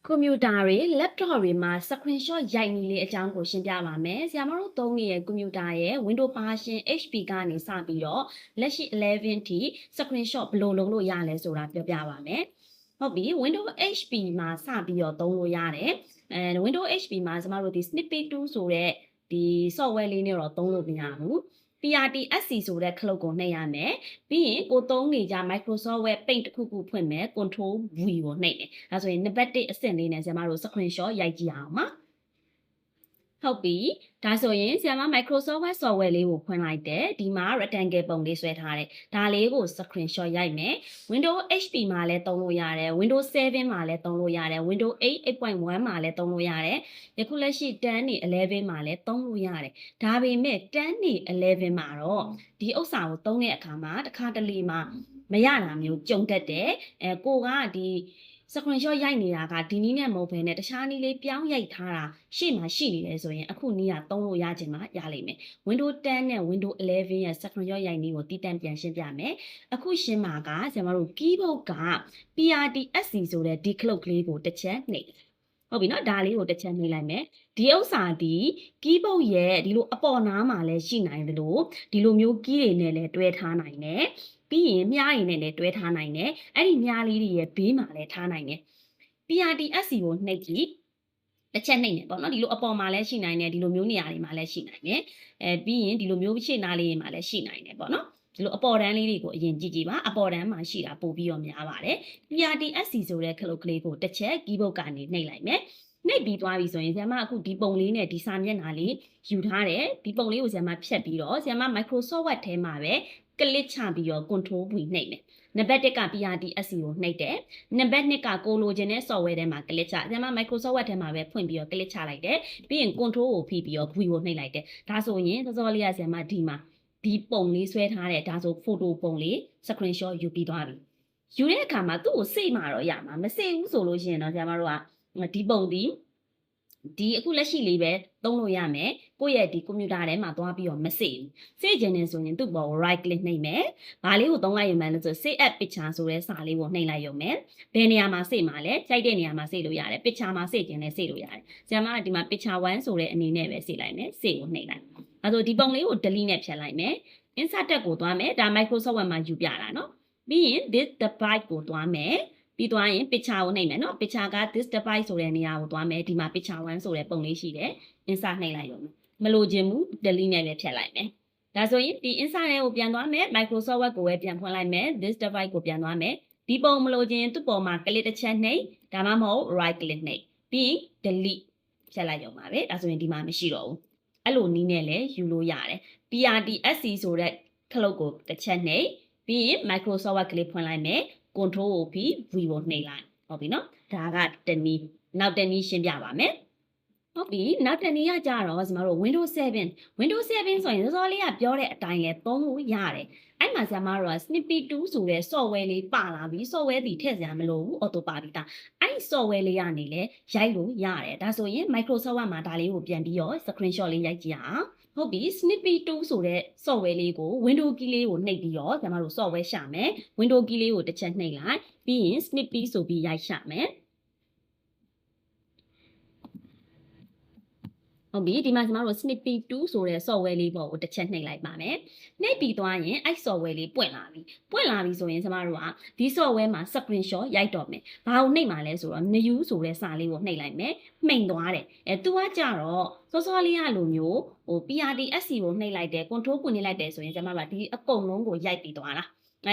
ကွန်ပျူတာတွေ laptop တွေမှာ screenshot ရိုက်နည်းလေးအကြောင်းကိုရှင်းပြပါမယ်။ဆရာမတို့သုံးနေတဲ့ကွန်ပျူတာရဲ့ Windows version HP ကနေစပြီးတော့လက်ရှိ11ထိ screenshot ဘယ်လိုလုပ်လို့ရလဲဆိုတာပြောပြပါမယ်။ဟုတ်ပြီ Windows HP မှာစပြီးတော့သုံးလို့ရတယ်။ Windows HP မှာကျမတို့ဒီ Snippy 2ဆိုတဲ့ဒီ software လေးနဲ့တော့သုံးလို့မရဘူး။ PRTSC ဆိုတဲ့ခလုတ်ကိုနှိပ်ရမယ်။ပြီးရင်ကိုသုံးနေကြ Microsoft Word Paint တစ်ခုခုဖွင့်မယ် Control V ကိုနှိပ်တယ်။ဒါဆိုရင်နံပါတ်1အဆင့်လေးနဲ့ဆရာမတို့ screenshot ရိုက်ကြည့်အောင်ပါ။ဟုတ်ပြီဒါဆိုရင်ဆရာမ Microsoft Word software လေးကိုဖွင့်လိုက်တယ်ဒီမှာ rectangle ပုံလေးဆွဲထားတယ်ဒါလေးကို screenshot ရိုက်မယ် Windows HP မှာလည်းသုံးလို့ရတယ် Windows 7မှာလည်းသုံးလို့ရတယ် Windows 8 8.1 မှာလည်းသုံးလို့ရတယ်ယခုလက်ရှိ10နေ11မှာလည်းသုံးလို့ရတယ်ဒါပေမဲ့10နေ11မှာတော့ဒီဥစ္စာကိုသုံးတဲ့အခါမှာတစ်ခါတလေမှာမရတာမျိုးကြုံတတ်တယ်ကိုကဒီscreenshot ရိုက်နေတာကဒီနည်းနဲ့မဟုတ်ဘဲနဲ့တခြားနည်းလေးပြောင်းရိုက်ထားတာရှေ့မှာရှိနေတယ်ဆိုရင်အခုနည်းကသုံးလို့ရခြင်းမှာရလိမ့်မယ် Windows 10နဲ့ Windows 11ရဲ့ screenshot ရိုက်နည်းကိုတည်တံ့ပြန်ရှင်းပြမယ်အခုရှင်းမှာကဆရာမတို့ keyboard က PRTSC ဆိုတဲ့ဒီ clock ကလေးကိုတစ်ချက်နှိပ်ဟုတ်ပြီနော်ဒါလေးကိုတစ်ချက်နှိပ်လိုက်မယ်ဒီဥစ္စာဒီ keyboard ရဲ့ဒီလိုအပေါ်နားမှာလည်းရှိနိုင်တယ်လို့ဒီလိုမျိုး key တွေနဲ့လည်းတွဲထားနိုင်တယ်ပြီးရင်မြားရည်နဲ့လည်းတွဲထားနိုင်တယ်အဲ့ဒီမြားလေးတွေရဲ့ဘေးမှာလည်းထားနိုင်တယ် PRTSC ကိုနှိပ်ကြည့်တစ်ချက်နှိပ်နေပေါ့နော်ဒီလိုအပေါ်မှာလည်းရှိနိုင်တယ်ဒီလိုမျိုးနေရာတွေမှာလည်းရှိနိုင်တယ်ပြီးရင်ဒီလိုမျိုးရှေ့နားလေးတွေမှာလည်းရှိနိုင်တယ်ပေါ့နော်ဒီလိုအပေါ်တန်းလေးတွေကိုအရင်ကြည့်ကြည့်ပါအပေါ်တန်းမှာရှိတာပို့ပြီးတော့များပါတယ် PRTSC ဆိုတဲ့ခလုတ်ကလေးကိုတစ်ချက် keyboard ကနေနှိပ်လိုက်မယ်နှိပ်ပြီးသွားပြီဆိုရင်ဆရာမအခုဒီပုံလေးနဲ့ဒီစာမျက်နှာလေးယူထားတယ်ဒီပုံလေးကိုဆရာမဖြတ်ပြီးတော့ဆရာမ Microsoft Word ထဲမှာပဲကလစ်ချပြီးတော့ Control V နှိပ်မယ်နံပါတ်1က PRTSC ကိုနှိပ်တယ်နံပါတ်2ကကိုလိုချင်တဲ့ software ထဲမှာကလစ်ချဆရာမ Microsoft Word ထဲမှာပဲဖွင့်ပြီးတော့ကလစ်ချလိုက်တယ်ပြီးရင် Control ကိုဖိပြီးတော့ V ကိုနှိပ်လိုက်တယ်ဒါဆိုရင်စောစောလေးကဆရာမဒီမှာဒီပုံလေးဆွဲထားတဲ့ဒါဆို photo ပုံလေး screenshot ယူပြီးသွားပြီယူတဲ့အခါမှာသူ့ကိုစိတ်မှာတော့ရမှာမစိတ်ဘူးဆိုလို့ရှိရင်တော့ဆရာမတို့ကဒီပုံဒီအခုလက်ရှိလေးပဲသုံးလို့ရမယ်ကိုယ့်ရဲ့ဒီကွန်ပျူတာထဲမှာသွားပြီးတော့မစိတ်ဘူးစိတ်ကျင်နေဆိုရင်သူ့ပေါ် right click နှိပ်မယ်ဘာလေးကိုသုံးလိုက်ရုံမှလို့ဆို save as picture ဆိုတဲ့စာလေးကိုနှိပ်လိုက်ရုံမယ်ဘယ်နေရာမှာစိတ်မှာလဲကြိုက်တဲ့နေရာမှာစိတ်လို့ရတယ် picture မှာစိတ်ကျင်လဲစိတ်လို့ရတယ်ဆရာမကဒီမှာ picture 1ဆိုတဲ့အနေနဲ့ပဲစိတ်လိုက်မယ်စိတ်ကိုနှိပ်လိုက်အဲဆိုဒီပုံလေးကို delete နဲ့ဖြတ်လိုက်မယ် insert တက်ကိုသွားမယ်ဒါ Microsoft Word မှာယူပြတာเนาะပြီးရင် this device ကိုသွားမယ်ပြီးသွားရင် picture ကိုနှိပ်မယ်เนาะ picture က this device ဆိုတဲ့နေရာကိုသွားမယ်ဒီမှာ picture 1ဆိုတဲ့ပုံလေးရှိတယ် insert နှိပ်လိုက်ရုံမလိုချင်ဘူး delete နဲ့ပဲဖြတ်လိုက်မယ်ဒါဆိုရင်ဒီ insert ကိုပြန်သွားမယ် Microsoft Word ကိုပဲပြန်ဖွင့်လိုက်မယ် this device ကိုပြန်သွားမယ်ဒီပုံမလိုချင်သူ့ပုံမှာ click တစ်ချက်နှိပ်ဒါမှမဟုတ် right click နှိပ်ပြီး delete ဖြတ်လိုက်ရုံပါပဲဒါဆိုရင်ဒီမှာမရှိတော့ဘူးအဲ့လိုနည်းနဲ့လည်းယူလို့ရတယ် PRTSC ဆိုတဲ့ခလုတ်ကိုတစ်ချက်နှိပ်ပြီးရင် Microsoft Word ကလေးဖွင့်လိုက်မယ် Control ကိုပြီး V ကိုနှိပ်လိုက်ဟုတ်ပြီနော်ဒါကတနည်းနောက်တနည်းရှင်းပြပါမယ်ဟုတ်ပြီနောက်တနည်းကကြတော့ကျွန်တော်တို့ Windows 7ဆိုရင်စောစောလေးကပြောတဲ့အတိုင်းလဲသုံးလို့ရတယ်အဲ့မှာဆရာမတို့က Snippy 2ဆိုတဲ့ software လေးပါလာပြီ software တီထည့်စရာမလိုဘူး auto ပါပြီးသားအဲ့ software လေးကနေလဲရိုက်လို့ရတယ်ဒါဆိုရင် Microsoft မှာဒါလေးကိုပြန်ပြီးတော့ screenshot လေးရိုက်ကြည့်အောင်ဟုတ်ပြီ Snippy 2ဆိုတဲ့ software လေးကို window key လေးကိုနှိပ်ပြီးတော့ကျွန်တော်တို့ software ရှာမယ် window key လေးကိုတစ်ချက်နှိပ်လိုက်ပြီးရင် Snippy ဆိုပြီးရိုက်ရှာမယ်ဟုတ်ပြီဒီမှာကျွန်တော်တို့ Snippy 2ဆိုတဲ့ software လေးပေါ်ကိုတစ်ချက်နှိပ်လိုက်ပါမယ်နှိပ်ပြီးသွားရင်အဲ့ software လေးပွင့်လာပြီဆိုရင်ကျွန်တော်တို့ကဒီ software မှာ screenshot ရိုက်တော့မယ်ဘာကိုနှိပ်မှာလဲဆိုတော့ new ဆိုတဲ့စာလေးကိုနှိပ်လိုက်မယ်မှိန်သွားတယ်သူကကြတော့စောစောလေးကလိုမျိုးPRTSC ကိုနှိပ်လိုက်တယ် control ကိုနှိပ်လိုက်တယ်ဆိုရင်ကျွန်တော်တို့ကဒီအကုန်လုံးကိုရိုက်ပြီးသွားလား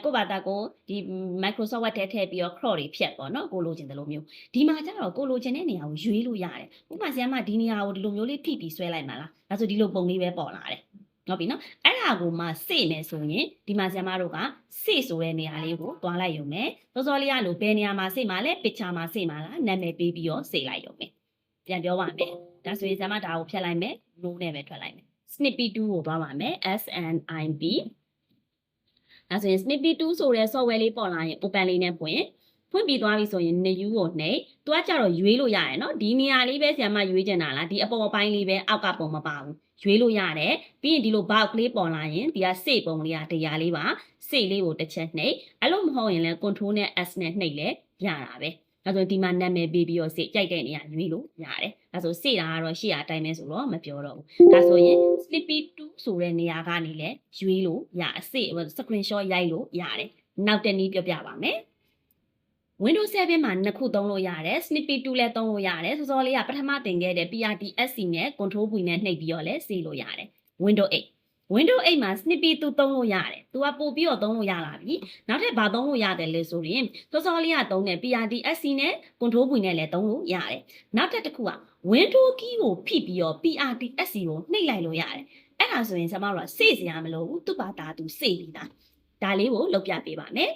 ကိုဘာတာကိုဒီ Microsoft Word ထဲထည့်ပြီးတော့ crop တွေဖြတ်ပေါ့နော်ကိုလိုချင်တယ်လို့မျိုးဒီမှာကျတော့ကိုလိုချင်တဲ့နေရာကိုရွေးလို့ရတယ်ဥပမာဆရာမဒီနေရာကိုဒီလိုမျိုးလေးဖိပြီးဆွဲလိုက်မှာလားဒါဆိုဒီလိုပုံလေးပဲပေါ်လာတယ်ဟုတ်ပြီနော်အဲ့ဒါကိုမှစေ့မယ်ဆိုရင်ဒီမှာဆရာမတို့ကစေ့ဆိုတဲ့နေရာလေးကိုတွားလိုက်ရုံနဲ့စောစောလေးကလို့ဘယ်နေရာမှာစေ့မှာလဲ picture မှာစေ့မှာလားနာမည်ပေးပြီးတော့စေ့လိုက်ရုံပဲပြန်ပြောပါမယ်ဒါဆိုရင်ဆရာမဒါကိုဖြတ်လိုက်မယ် no နဲ့ပဲထွက်လိုက်မယ် Snippy 2ကိုသွားပါမယ် SNIPဒါဆိုရင် Snippy 2ဆိုတဲ့ software လေးပေါ်လာရင် open လေးနဲ့ဖွင့်ပြီးသွားပြီဆိုရင် new ကိုနှိပ်သူကကြတော့ရွေးလို့ရတယ်နော်ဒီနေရာလေးပဲဆရာမရွေးချင်တာလားဒီအပေါ်ပိုင်းလေးပဲအောက်ကပုံမပါဘူးရွေးလို့ရတယ်ပြီးရင်ဒီလို box လေးပေါ်လာရင်ဒီကစေ့ပုံလေးကတရားလေးပါစေ့လေးကိုတစ်ချက်နှိပ်အဲ့လိုမဟုတ်ရင်လည်း control နဲ့ S နဲ့နှိပ်လဲရတာပဲ ဒါဆိုဒီမှာနာမည်ပေးပြီးတော့စေကြိုက်တဲ့နေရာရွေးလို့ရတယ်ဒါဆိုစေတာကတော့ရှေ့အတိုင်းပဲဆိုတော့မပြောတော့ဘူးဒါဆိုရင် snippet 2ဆိုတဲ့နေရာကနေလဲရွေးလို့ရအစေ screenshot ရိုက်လို့ရတယ်နောက်တစ်နည်းပြောပြပါမယ်Windows 7မှာနှစ်ခုသုံးလို့ရတယ် Snippet 2လည်းသုံးလို့ရတယ်စောစောလေးကပထမတင်ခဲ့တဲ့ PRTSC နဲ့ Control ပွေနဲ့နှိပ်ပြီးတော့လည်းစေလို့ရတယ် Windows 8မှာ Snippet 2သုံးလို့ရတယ်သူကပို့ပြီးတော့သုံးလို့ရလာပြီနောက်ထပ်ဘာသုံးလို့ရတယ်လဲဆိုရင်စောစောလေးကသုံးတဲ့ PRTSC နဲ့ Control ပွေနဲ့လည်းသုံးလို့ရတယ်နောက်ထပ်တစ်ခုက Windows key ကိုဖိပြီးတော့ PRTSC ကိုနှိပ်လိုက်လို့ရတယ်အဲ့ဒါဆိုရင်ကျွန်မတို့ကစေစရာမလိုဘူးသူ့ဘာသာသူစေပြီးသားဒါလေးကိုလုပ်ပြပေးပါမယ်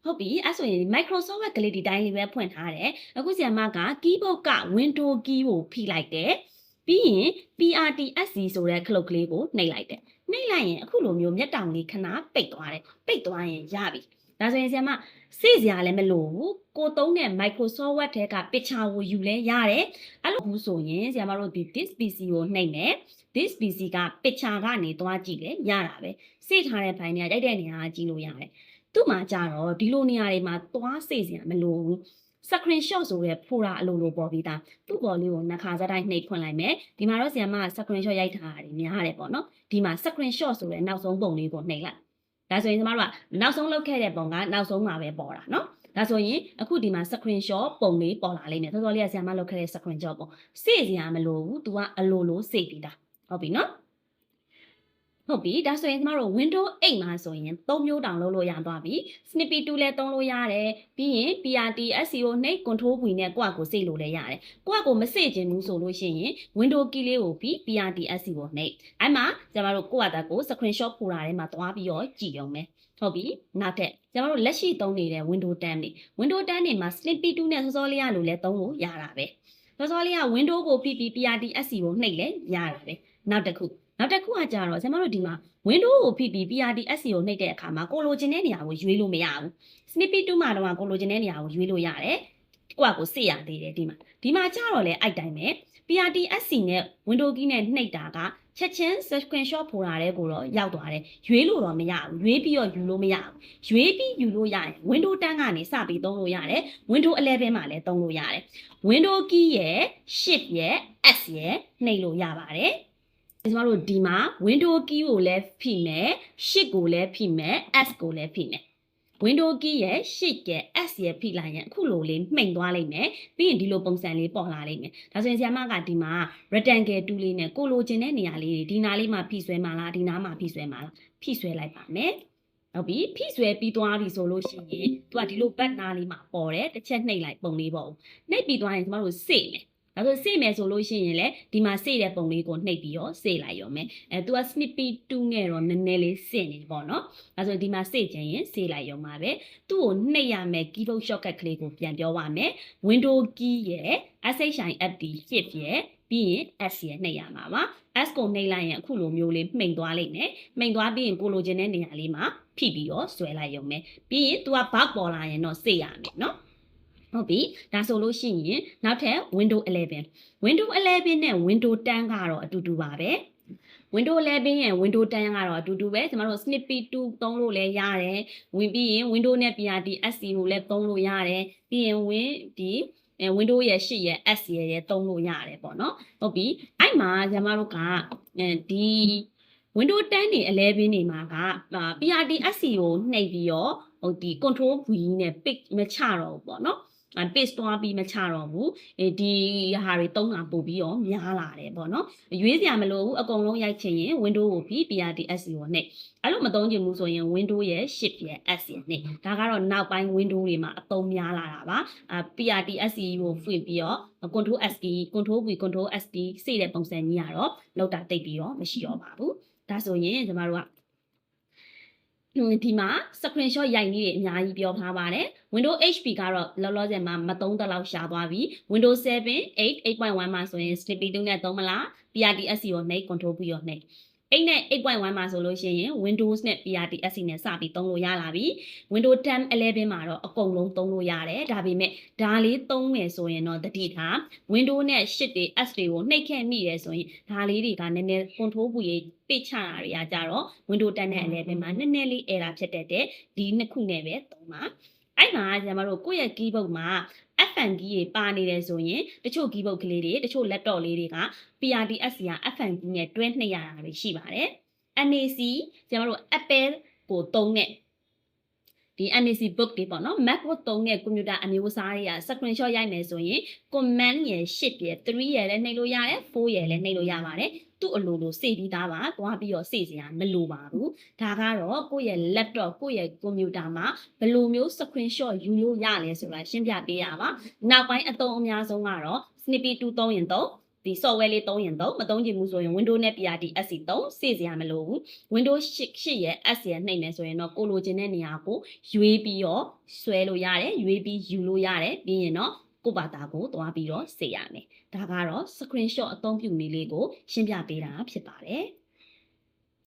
ဟုတ်ပြီအဲ့ဆိုရင် Microsoft ကလေးဒီတိုင်းလေးပဲဖွင့်ထားတယ်အခုဆီမက keyboard က Windows key ကိုဖိလိုက်တယ်ပြီးရင် PRTSC ဆိုတဲ့ခလုတ်ကလေးကိုနှိပ်လိုက်တယ်နှိပ်လိုက်ရင်အခုလိုမျိုးမျက်တောင်လေးခဏပိတ်သွားတယ်ပိတ်သွားရင်ရပြီဒါဆိုရင်ဆီမစေစရာလည်းမလိုဘူးကိုသုံးတဲ့ Microsoft Word ထဲက picture ကိုယူလဲရတယ်အဲ့လိုဘူးဆိုရင်ဆီမတို့ဒီ this PC ကိုနှိပ်မယ် this PC က picture ကနေသွားကြည့်လဲရတာပဲစေထားတဲ့ file တွေကရိုက်တဲ့နေရာကကြည့်လို့ရတယ်သူ့မှာကြတော့ဒီလိုနေရာတွေမှာသွားစေစရာမလိုဘူး screenshot ဆိုတဲ့ဖိုရာအလိုလိုပေါ်ပြီးသားသူ့ပေါ်လေးကိုနှစ်ခါစတိုင်းနှိပ်ဖွင့်လိုက်မယ်ဒီမှာတော့ဆီမက screenshot ရိုက်ထားတာများတယ်ပေါ့နော်ဒီမှာ screenshot ဆိုတဲ့နောက်ဆုံးပုံလေးကိုနှိပ်လိုက်ဒါဆိုရင်ကျမတို့ကနောက်ဆုံးလုပ်ခဲ့တဲ့ပုံကနောက်ဆုံးမှာပဲပေါ်တာနော်ဒါဆိုရင်အခုဒီမှာ screenshot ပုံလေးပေါ်လာလိမ့်မယ်စောစောလေးကဆီမလုပ်ခဲ့တဲ့ screenshot ပုံစေစရာမလိုဘူး तू ကအလိုလိုစေပြီးသားဟုတ်ပြီနော်ဟုတ်ပြီဒါဆိုရင်ကျမတို့ Windows 8မှာဆိုရင်3မျိုးတောင်လုပ်လို့ရသွားပြီ Snippet 2လည်းသုံးလို့ရတယ်ပြီးရင် PRTSC ကိုနှိပ် Control ပွေနဲ့ကိုယ့်အကိုစေလို့လည်းရတယ်ကိုယ့်အကိုမစေချင်ဘူးဆိုလို့ရှိရင် Windows key လေးကိုပြီး PRTSC ကိုနှိပ်အဲ့မှာကျမတို့ကိုယ့်အကို screenshot ဖိုတာထဲမှာတွားပြီးတော့ကြည့်ရုံပဲဟုတ်ပြီနောက်ထပ်ကျမတို့လက်ရှိသုံးနေတဲ့ Windows 10နေ Windows 10နေမှာ Snippet 2နဲ့စောစောလေးရလို့လည်းသုံးလို့ရတာပဲစောစောလေးက Windows ကိုပြီး PRTSC ကိုနှိပ်လဲရတာပဲနောက်တစ်ခုကကြတော့ကျွန်တော်တို့ဒီမှာ Windows ကိုဖိပြီး PRTSC ကိုနှိပ်တဲ့အခါမှာကိုလိုချင်တဲ့နေရာကိုရွေးလို့မရဘူး Snippet 2မှာတော့ကိုလိုချင်တဲ့နေရာကိုရွေးလို့ရတယ်ကိုယ့်အကိုစေရသေးတယ်ဒီမှာကြတော့လေအဲ့တိုင်းပဲ PRTSC နဲ့ Windows key နဲ့နှိပ်တာကချက်ချင်း screenshot ဖိုတာတဲ့ကိုတော့ရောက်သွားတယ်ရွေးလို့တော့မရဘူးရွေးပြီးတော့ယူလို့မရဘူးရွေးပြီးယူလို့ရရင် Windows 10ကနေစပြီးသုံးလို့ရတယ် Windows 11မှာလည်းသုံးလို့ရတယ် Windows key ရဲ့ Shift ရဲ့ S ရဲ့နှိပ်လို့ရပါတယ်ကျမတို့ဒီမှာ Windows key ကိုလည်းဖိမယ် Shift ကိုလည်းဖိမယ် S ကိုလည်းဖိမယ် Windows key ရဲ့ Shift ရဲ့ S ရဲ့ဖိလိုက်ရင်အခုလိုလေးမှိန်သွားလိမ့်မယ်ပြီးရင်ဒီလိုပုံစံလေးပေါ်လာလိမ့်မယ်ဒါဆိုရင်ဆရာမကဒီမှာ rectangle tool လေးနဲ့ကိုလိုချင်တဲ့နေရာလေးဒီနားလေးမှာဖိဆွဲမှာလားဒီနားမှာဖိဆွဲမှာလားဖိဆွဲလိုက်ပါမယ်ဟုတ်ပြီဖိဆွဲပြီးသွားပြီဆိုလို့ရှိရင်သူကဒီလိုဘတ်နားလေးမှာပေါ်တယ်တစ်ချက်နှိပ်လိုက်ပုံလေးပေါ့နှိပ်ပြီးသွားရင်ကျမတို့စေမယ်ဒါဆိုစေမယ်ဆိုလို့ရှိရင်လည်းဒီမှာစေတဲ့ပုံလေးကိုနှိပ်ပြီးတော့စေလိုက်ရောမယ်သူက Snippet 2နဲ့တော့နည်းနည်းလေးစင်နေပေါ့နော်ဒါဆိုဒီမှာစေချင်ရင်စေလိုက်ရောမှာပဲသူ့ကိုနှိပ်ရမယ် keyboard shortcut ကလေးကိုပြန်ပြောပါမယ် Windows key ရဲ့ SHIFT Shift ရဲ့ပြီးရင် S ရဲ့နှိပ်ရမှာပါ S ကိုနှိပ်လိုက်ရင်အခုလိုမျိုးလေးမှိန်သွားလိမ့်မယ်မှိန်သွားပြီးရင်ကိုလိုချင်တဲ့နေရာလေးမှာဖိပြီးတော့ဆွဲလိုက်ရုံပဲပြီးရင်သူကဘောက်ပေါ်လာရင်တော့စေရမယ်နော်ဟုတ်ပြီဒါဆိုလို့ရှိရင်နောက်ထပ် Windows 11 Windows 11နဲ့ Windows 10ကတော့အတူတူပါပဲ Windows 11ရဲ့ Windows 10ကတော့အတူတူပဲကျွန်တော်တို့ Snippet 2သုံးလို့လည်းရတယ်ဝင်ပြီးရင် Windows နဲ့ PRTSC ကိုလည်းသုံးလို့ရတယ်ပြီးရင်Windows ရဲ့8ရဲ့ S ရဲ့သုံးလို့ရတယ်ပေါ့နော်ဟုတ်ပြီအဲ့မှာကျွန်တော်တို့ကဒီ Windows 10နေ11နေမှာက PRTSC ကိုနှိပ်ပြီးတော့ဒီ Control V နဲ့ pick မချတော့ဘူးပေါ့နော် paste သွားပြီးမချတော့ဘူးဒီဟာတွေသုံးတာပို့ပြီးတော့များလာတယ်ပေါ့နော်ရွေးစရာမလိုဘူးအကုန်လုံးရိုက်ချင်ရင် Windows ကိုပြီး PRTSC ကိုနှိပ်အဲ့လိုမသုံးချင်ဘူးဆိုရင် Windows ရဲ့ Shift ရဲ့ S ရဲ့နှိပ်ဒါကတော့နောက်ပိုင်း Windows တွေမှာအသုံးများလာတာပါ PRTSC ကိုဖွင့်ပြီးတော့ Control S key Control V Control S key စေတဲ့ပုံစံကြီးကတော့လောက်တာတိတ်ပြီးတော့မရှိတော့ပါဘူးဒါဆိုရင်ကျမတို့ကဒီမှာ screenshot ရိုက်နည်းတွေအများကြီးပြောထားပါတယ် Windows HP ကတော့လောလောဆယ်မှာမသုံးသလောက်ရှာသွားပြီ Windows 7 8 8.1 မှာဆိုရင် Snippet 2နဲ့သုံးမလား PRTSC ကိုနှိပ် Control ပြီးတော့နှိပ်8နဲ့ 8.1 မှာဆိုလို့ရှိရင် Windows နဲ့ PRTSC နဲ့စပြီးသုံးလို့ရလာပြီ Windows 10 11မှာတော့အကုန်လုံးသုံးလို့ရတယ်ဒါပေမဲ့ဒါလေးသုံးမယ်ဆိုရင်တော့တတိထား Windows နဲ့ Shift တွေ S တွေကိုနှိပ်ခဲ့မိတယ်ဆိုရင်ဒါလေးတွေကနည်းနည်း Control ပူရေးပိတ်ချတာတွေကကြတော့ Windows 10နဲ့11မှာနည်းနည်းလေး error ဖြစ်တတ်တဲ့ဒီနှစ်ခုနဲ့ပဲသုံးပါ အဲ့မှာဆရာမတို့ကိုယ့်ရဲ့ keyboard မှာ FN key တွေပါနေတယ်ဆိုရင်တချို့ keyboard ကလေးတွေတချို့ laptop လေးတွေက PRDS က FN key နဲ့တွဲနှိပ်ရတာတွေရှိပါတယ် NAC ဆရာမတို့ Apple ကိုသုံးတဲ့ဒီ NAC book တွေပေါ့နော် MacBook သုံးတဲ့ computer အမျိုးအစားတွေက screenshot ရိုက်မယ်ဆိုရင် command ရယ် shift ရယ် 3 ရယ်လည်းနှိပ်လို့ရတယ်4ရယ်လည်းနှိပ်လို့ရပါတယ်သူ့အလိုလိုစေပြီးသားပါသွားပြီးတော့စေစရာမလိုပါဘူးဒါကတော့ကိုယ့်ရဲ့ laptop ကိုယ့်ရဲ့ computer မှာဘယ်လိုမျိုး screenshot ယူလို့ရလဲဆိုတာရှင်းပြပေးရပါနောက်ပိုင်းအသုံးအများဆုံးကတော့ Snippy 2 သုံးရင်သုံးဒီ software လေးသုံးရင်သုံးမသုံးချင်ဘူးဆိုရင် Windows နဲ့ PRDS သုံးစေစရာမလိုဘူး Windows 8ရဲ့ S ရဲ့နှိပ်မယ်ဆိုရင်တော့ကိုလိုချင်တဲ့နေရာကိုရွေးပြီးတော့ဆွဲလို့ရတယ်ရွေးပြီးယူလို့ရတယ်ပြီးရင်တော့ကိုဘာသာကိုသွားပြီးတော့စေရမယ်ဒါကတော့ screenshot အသုံးပြုနည်းလေးကိုရှင်းပြပေးတာဖြစ်ပါတယ်